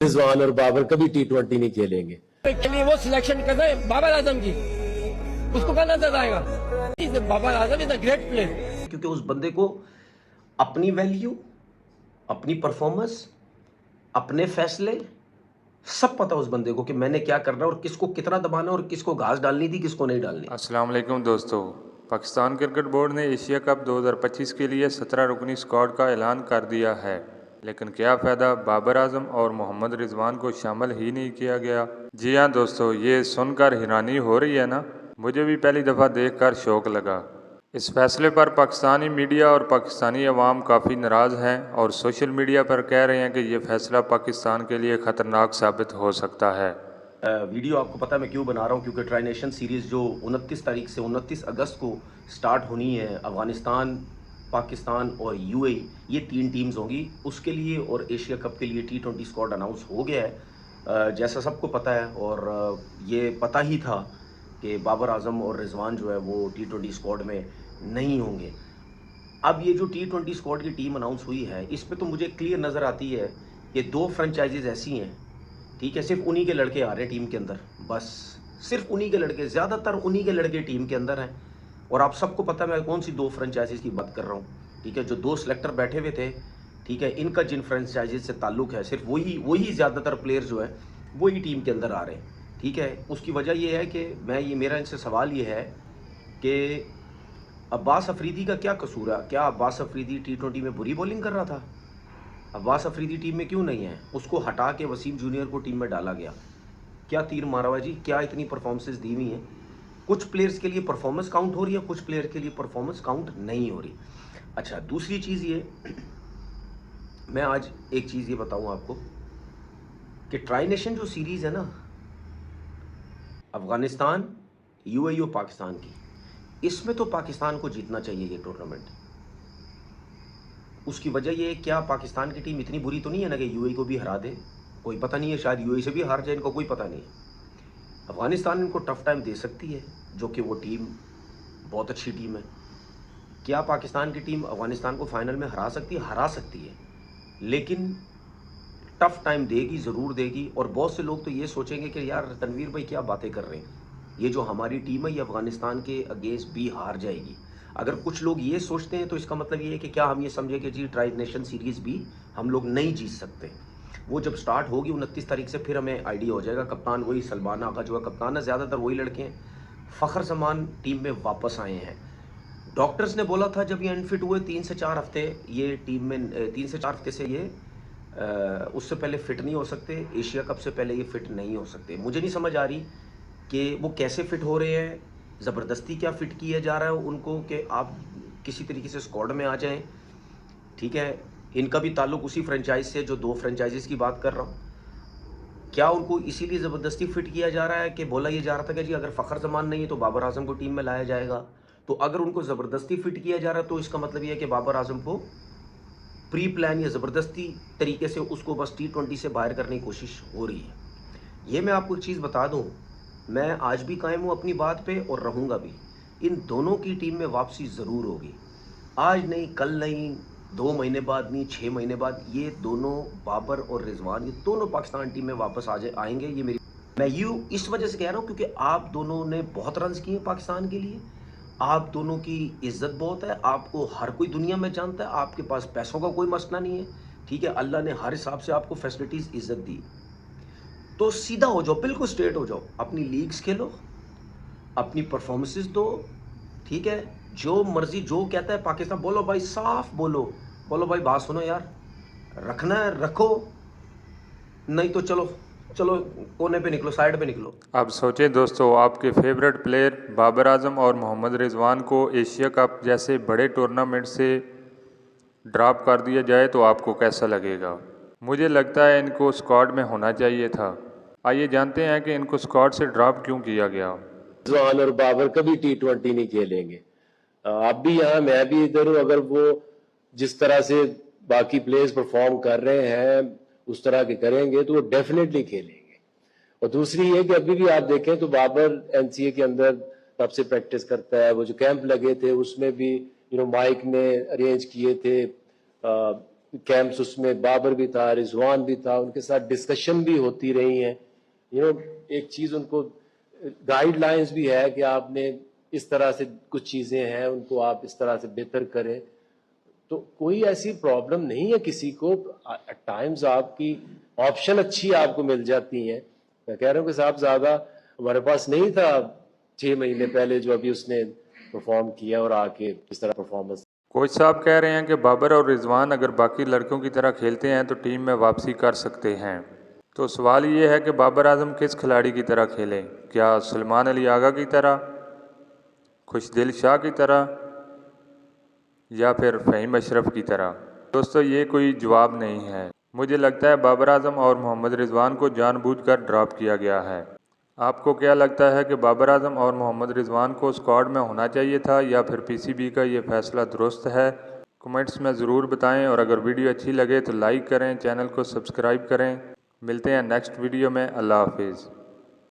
रिजवान और बाबर कभी T20 नहीं खेलेंगे। के लिए वो सिलेक्शन कर रहे हैं बाबर आजम की, उसको क्या नजर आएगा? Babar Azam is a great player, क्योंकि उस बंदे को अपनी वैल्यू, अपनी परफॉर्मेंस, अपने फैसले सब पता उस बंदे को कि मैंने क्या करना है और किसको कितना दबाना और किसको घास डालनी थी, किसको नहीं डालनी। अस्सलाम वालेकुम दोस्तों, पाकिस्तान क्रिकेट बोर्ड ने एशिया कप 2025 के लिए 17 रुकनी स्क्वाड का ऐलान कर दिया है, लेकिन क्या फ़ायदा बाबर आजम और मोहम्मद रिजवान को शामिल ही नहीं किया गया। जी हाँ दोस्तों, ये सुनकर हैरानी हो रही है ना। मुझे भी पहली दफ़ा देखकर शौक लगा। इस फैसले पर पाकिस्तानी मीडिया और पाकिस्तानी अवाम काफ़ी नाराज़ हैं और सोशल मीडिया पर कह रहे हैं कि ये फ़ैसला पाकिस्तान के लिए ख़तरनाक साबित हो सकता है। वीडियो आपको पता है मैं क्यों बना रहा हूँ, क्योंकि ट्राई नेशन सीरीज़ जो 29 तारीख से 29 अगस्त को स्टार्ट होनी है, अफ़गानिस्तान, पाकिस्तान और यूएई, ये 3 टीम्स होंगी उसके लिए, और एशिया कप के लिए T20 स्क्वाड अनाउंस हो गया है जैसा सबको पता है। और ये पता ही था कि बाबर आजम और रिजवान जो है वो T20 स्क्वाड में नहीं होंगे। अब ये जो T20 स्क्वाड की टीम अनाउंस हुई है, इसमें तो मुझे क्लियर नज़र आती है कि 2 फ्रेंचाइजीज ऐसी हैं, ठीक है, सिर्फ उन्हीं के लड़के आ रहे हैं टीम के अंदर, बस सिर्फ उन्हीं के लड़के, ज़्यादातर उन्हीं के लड़के टीम के अंदर हैं। और आप सबको पता है मैं कौन सी 2 फ्रेंचाइजीज की बात कर रहा हूँ, ठीक है, जो 2 सिलेक्टर बैठे हुए थे, ठीक है, इनका जिन फ्रेंचाइजीज से ताल्लुक़ है, सिर्फ वही ज़्यादातर प्लेयर जो है वही टीम के अंदर आ रहे हैं, ठीक है। उसकी वजह ये है कि मेरा इनसे सवाल ये है कि अब्बास अफरीदी का क्या कसूर है? क्या अब्बास अफरीदी T20 में बुरी बॉलिंग कर रहा था? अब्बास अफरीदी टीम में क्यों नहीं है? उसको हटा के वसीम जूनियर को टीम में डाला गया। क्या तीर मारा हुआ जी? क्या इतनी परफॉर्मेंसेस दी हुई हैं? कुछ प्लेयर्स के लिए परफॉर्मेंस काउंट हो रही है, कुछ प्लेयर के लिए परफॉर्मेंस काउंट नहीं हो रही। अच्छा, दूसरी चीज़ ये, मैं आज एक चीज़ ये बताऊँ आपको कि ट्राई नेशन जो सीरीज़ है ना, अफगानिस्तान, यूएई और पाकिस्तान की, इसमें तो पाकिस्तान को जीतना चाहिए ये टूर्नामेंट। उसकी वजह ये है, क्या पाकिस्तान की टीम इतनी बुरी तो नहीं है ना कि यूएई को भी हरा दे? कोई पता नहीं है, शायद यूएई से भी हार जाए, इनको कोई पता नहीं है। अफगानिस्तान इनको टफ टाइम दे सकती है, जो कि वो टीम बहुत अच्छी टीम है। क्या पाकिस्तान की टीम अफगानिस्तान को फाइनल में हरा सकती है? हरा सकती है, लेकिन टफ टाइम देगी, ज़रूर देगी। और बहुत से लोग तो ये सोचेंगे कि यार तनवीर भाई क्या बातें कर रहे हैं, ये जो हमारी टीम है ये अफगानिस्तान के अगेंस्ट भी हार जाएगी। अगर कुछ लोग ये सोचते हैं तो इसका मतलब ये है कि क्या हम ये समझे कि जी ट्राई नेशन सीरीज़ भी हम लोग नहीं जीत सकते। वो जब स्टार्ट होगी 29 तारीख से, फिर हमें आइडिया हो जाएगा। कप्तान वही सलमान आगा जो है कप्तान है, ज़्यादातर वही लड़के हैं। फ़खर जमान टीम में वापस आए हैं। डॉक्टर्स ने बोला था जब ये अनफिट हुए 3 से 4 हफ्ते ये टीम में 3 से 4 हफ्ते से ये उससे पहले फिट नहीं हो सकते, एशिया कप से पहले ये फिट नहीं हो सकते। मुझे नहीं समझ आ रही कि वो कैसे फिट हो रहे हैं, ज़बरदस्ती क्या फिट किया जा रहा है उनको कि आप किसी तरीके से स्क्वाड में आ जाएं, ठीक है। इनका भी ताल्लुक उसी फ्रेंचाइज से जो 2 फ्रेंचाइजीज की बात कर रहा हूँ। क्या उनको इसीलिए ज़बरदस्ती फिट किया जा रहा है कि बोला ये जा रहा था कि जी अगर फ़खर जमान नहीं है तो बाबर आजम को टीम में लाया जाएगा? तो अगर उनको ज़बरदस्ती फिट किया जा रहा है तो इसका मतलब ये है कि बाबर आजम को प्री प्लान या ज़बरदस्ती तरीके से उसको बस T20 से बाहर करने की कोशिश हो रही है। ये मैं आपको एक चीज़ बता दूं, मैं आज भी कायम हूँ अपनी बात पे और रहूँगा भी। इन दोनों की टीम में वापसी ज़रूर होगी, आज नहीं, कल नहीं, 2 महीने बाद नहीं, 6 महीने बाद। ये दोनों, बाबर और रिजवान, ये दोनों पाकिस्तान टीम में वापस आएंगे। ये मैं यूँ इस वजह से कह रहा हूँ क्योंकि आप दोनों ने बहुत रन्स किए पाकिस्तान के लिए, आप दोनों की इज्जत बहुत है, आपको हर कोई दुनिया में जानता है, आपके पास पैसों का कोई मसला नहीं है, ठीक है। अल्लाह ने हर हिसाब से आपको फैसिलिटीज़, इज्जत दी। तो सीधा हो जाओ, बिल्कुल स्ट्रेट हो जाओ, अपनी लीग्स खेलो, अपनी परफॉर्मेंसेस दो, ठीक है। जो मर्जी जो कहता है पाकिस्तान, बोलो भाई, साफ बोलो, बोलो भाई बात सुनो यार, रखना है रखो, नहीं तो चलो चलो कोने पे निकलो, साइड पे निकलो। अब सोचें दोस्तों, आपके फेवरेट प्लेयर बाबर आजम और मोहम्मद रिजवान को एशिया कप जैसे बड़े टूर्नामेंट से ड्रॉप कर दिया जाए तो आपको कैसा लगेगा? मुझे लगता है इनको स्क्वाड में होना चाहिए था। आइए जानते हैं कि इनको स्क्वाड से ड्रॉप क्यों किया गया। रिजवान और बाबर कभी T20 नहीं खेलेंगे। आप भी यहाँ, मैं भी इधर हूँ। अगर वो जिस तरह से बाकी प्लेयर्स परफॉर्म कर रहे हैं उस तरह के करेंगे तो वो डेफिनेटली खेलेंगे। और दूसरी ये कि अभी भी आप देखें तो बाबर NCA के अंदर तब से प्रैक्टिस करता है। वो जो कैंप लगे थे उसमें भी माइक ने अरेंज किए थे, कैंप्स, उसमें बाबर भी था, रिजवान भी था, उनके साथ डिस्कशन भी होती रही है। एक चीज उनको गाइडलाइंस भी है कि आपने इस तरह से कुछ चीजें हैं, उनको आप इस तरह से बेहतर करें। तो कोई ऐसी प्रॉब्लम नहीं है किसी को। एट टाइम्स आपकी ऑप्शन अच्छी आपको मिल जाती है। मैं कह रहा हूँ कि साहब ज्यादा हमारे पास नहीं था 6 महीने पहले जो अभी उसने परफॉर्म किया और आके इस तरह परफॉर्मेंस। कोच साहब कह रहे हैं कि बाबर और रिजवान अगर बाकी लड़कों की तरह खेलते हैं तो टीम में वापसी कर सकते हैं। तो सवाल ये है कि बाबर आजम किस खिलाड़ी की तरह खेलें? क्या सलमान अली आगा की तरह, खुशदिल शाह की तरह, या फिर फ़हीम अशरफ की तरह? दोस्तों, ये कोई जवाब नहीं है। मुझे लगता है बाबर आजम और मोहम्मद रिजवान को जानबूझकर ड्रॉप किया गया है। आपको क्या लगता है कि बाबर आजम और मोहम्मद रिजवान को स्क्वाड में होना चाहिए था या फिर पीसीबी का ये फैसला दुरुस्त है? कमेंट्स में ज़रूर बताएं और अगर वीडियो अच्छी लगे तो लाइक करें, चैनल को सब्सक्राइब करें। मिलते हैं नेक्स्ट वीडियो में। अल्लाह हाफिज़।